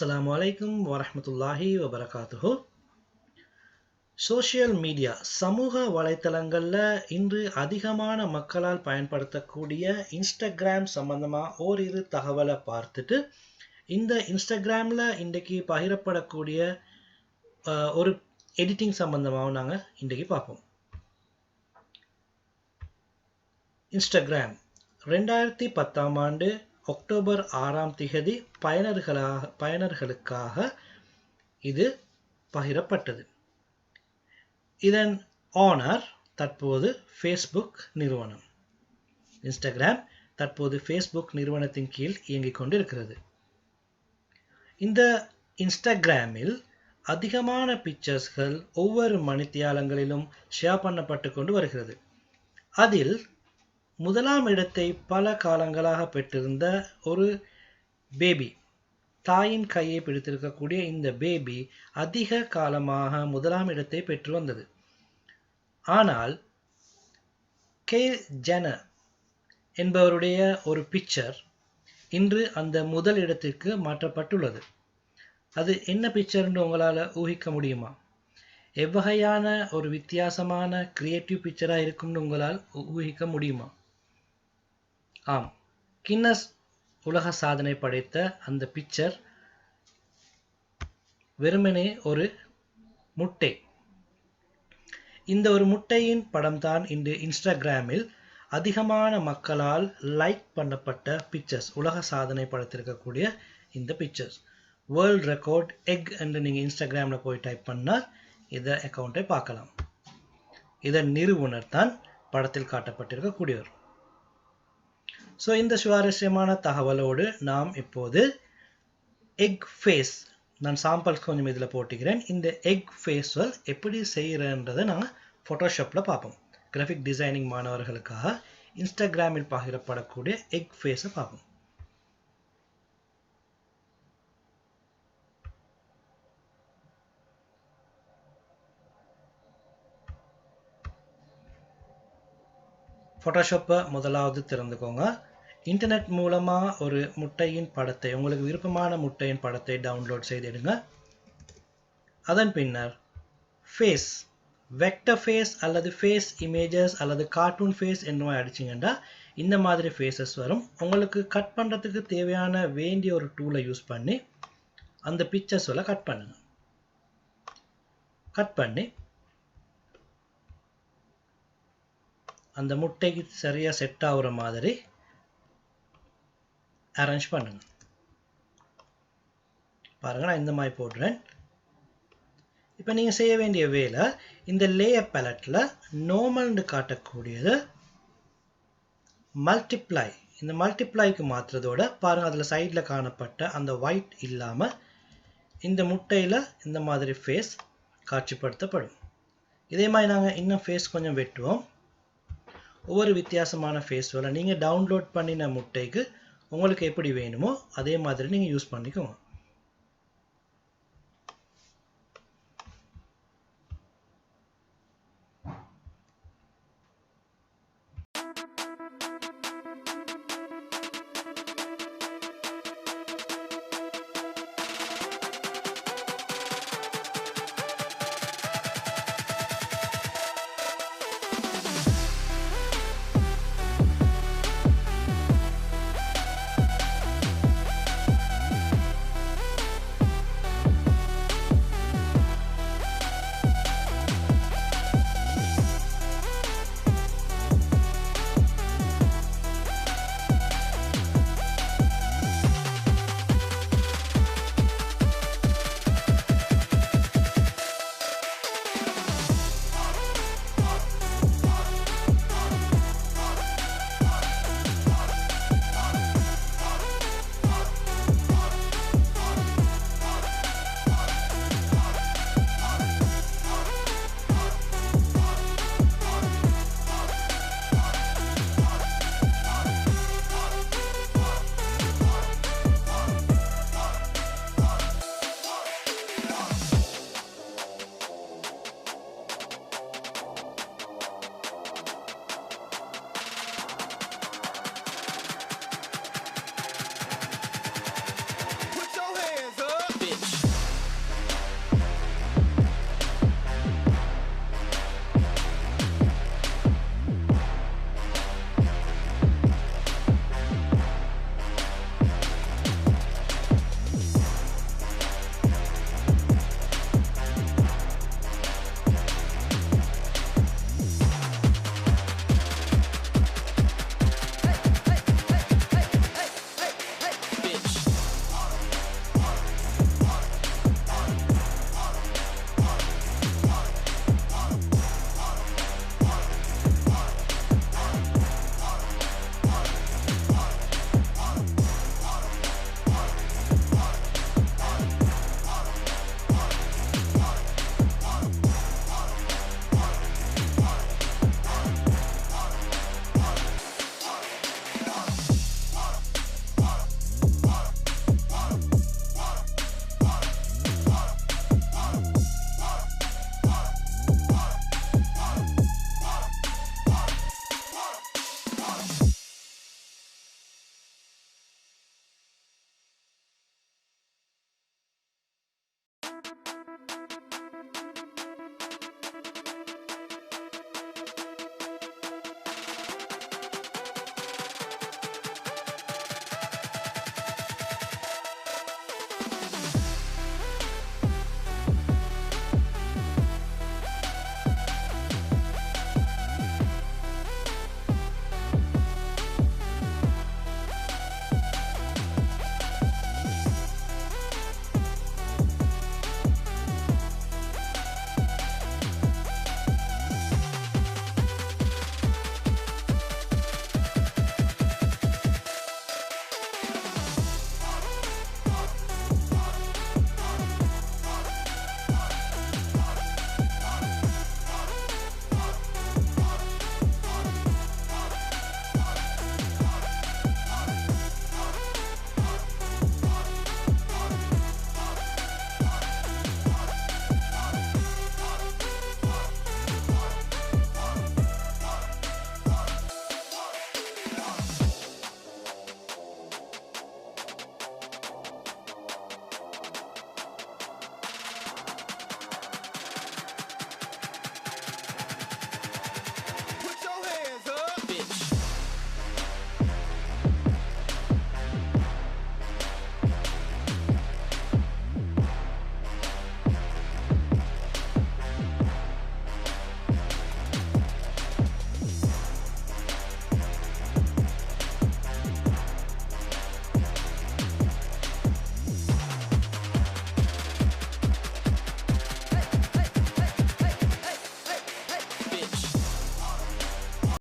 Assalamu alaikum wa rahmatullahi wa barakatuhu. Social media சமூக வலைத்தளங்கள்ல இன்று அதிகமான மக்களால் பயன்படுத்தக்கூடிய இன்ஸ்டாகிராம் சம்பந்தமா ஓரிரு தகவலை பார்த்துட்டு இந்த இன்ஸ்டாகிராம்ல இன்றைக்கு பகிரப்படக்கூடிய ஒரு எடிட்டிங் சம்பந்தமாகவும் நாங்கள் இன்றைக்கு பார்ப்போம். இன்ஸ்டாகிராம் 2010ஆம் ஆண்டு அக்டோபர் 6ஆம் திகதி பயனர்களுக்காக இது பகிரப்பட்டது. இதன் ஓனர் தற்போது ஃபேஸ்புக் நிறுவனம். இன்ஸ்டாகிராம் தற்போது ஃபேஸ்புக் நிறுவனத்தின் கீழ் இயங்கிக் கொண்டிருக்கிறது. இந்த இன்ஸ்டாகிராமில் அதிகமான பிக்சர்ஸ்கள் ஒவ்வொரு மணித்தியாலங்களிலும் ஷேர் பண்ணப்பட்டு கொண்டு வருகிறது. அதில் முதலாம் இடத்தை பல காலங்களாக பெற்றிருந்த ஒரு பேபி, தாயின் கையை பிடித்திருக்கக்கூடிய இந்த பேபி அதிக காலமாக முதலாம் இடத்தை பெற்று வந்தது. ஆனால் ஜெனர் என்பவருடைய ஒரு பிக்சர் இன்று அந்த முதல் இடத்திற்கு மாற்றப்பட்டுள்ளது. அது என்ன பிக்சர்னு உங்களால் ஊகிக்க முடியுமா? எவ்வகையான ஒரு வித்தியாசமான கிரியேட்டிவ் பிக்சராக இருக்கும்னு உங்களால் ஊகிக்க முடியுமா? ஆம், கின்னஸ் உலக சாதனை படைத்த அந்த பிக்சர் வெறுமனே ஒரு முட்டை. இந்த ஒரு முட்டையின் படம் தான் இன்று இன்ஸ்டாகிராமில் அதிகமான மக்களால் லைக் பண்ணப்பட்ட பிக்சர்ஸ். உலக சாதனை படைத்திருக்கக்கூடிய இந்த பிக்சர்ஸ் வேர்ல்ட் ரெக்கார்ட் எக் என்று நீங்கள் இன்ஸ்டாகிராமில் போய் டைப் பண்ணால் இந்த அக்கௌண்ட்டை பார்க்கலாம். இதன் நிறுவனர் தான் படத்தில் காட்டப்பட்டிருக்கக்கூடியவர். ஸோ இந்த சுவாரஸ்யமான தகவலோடு நாம் இப்போது எக் ஃபேஸ், நான் சாம்பிள்ஸ் கொஞ்சம் இதில் போட்டுக்கிறேன். இந்த எக் ஃபேஸை எப்படி செய்கிறன்றதை நாங்கள் ஃபோட்டோஷாப்பில் பார்ப்போம். கிராஃபிக் டிசைனிங் மாணவர்களுக்காக இன்ஸ்டாகிராமில் பகிரப்படக்கூடிய எக் ஃபேஸை பார்ப்போம். ஃபோட்டோஷாப்பை முதலாவது திறந்துக்கோங்க. இன்டர்நெட் மூலமாக ஒரு முட்டையின் படத்தை, உங்களுக்கு விருப்பமான முட்டையின் படத்தை டவுன்லோட் செய்திடுங்க. அதன் பின்னர் ஃபேஸ், வெக்டர் ஃபேஸ் அல்லது ஃபேஸ் இமேஜஸ் அல்லது கார்ட்டூன் ஃபேஸ் என்ன அடிச்சிங்கன்னா இந்த மாதிரி ஃபேஸஸ் வரும். உங்களுக்கு கட் பண்ணுறதுக்கு தேவையான வேண்டிய ஒரு டூலை யூஸ் பண்ணி அந்த பிக்சர்ஸில் கட் பண்ணுங்க. கட் பண்ணி அந்த முட்டைக்கு சரியாக செட் ஆகுற மாதிரி அரேஞ்ச் பண்ணுங்க. பாருங்க, நான் இந்த மாதிரி போடுறேன். இப்போ நீங்கள் செய்ய வேண்டிய வேலை, இந்த லேயர் பேலட்டில் நார்மல்னு காட்டக்கூடியது மல்டிப்ளை, இந்த மல்டிப்ளைக்கு மாற்றுறதோட பாருங்கள், அதில் சைடில் காணப்பட்ட அந்த ஒயிட் இல்லாமல் இந்த முட்டையில் இந்த மாதிரி ஃபேஸ் காட்சிப்படுத்தப்படும். இதே மாதிரி நாங்கள் இன்னும் ஃபேஸ் கொஞ்சம் வெட்டுவோம். ஒவ்வொரு வித்தியாசமான ஃபேஸ்களை நீங்கள் டவுன்லோட் பண்ணின முட்டைக்கு உங்களுக்கு எப்படி வேணுமோ அதே மாதிரி நீங்கள் யூஸ் பண்ணிக்கோங்க.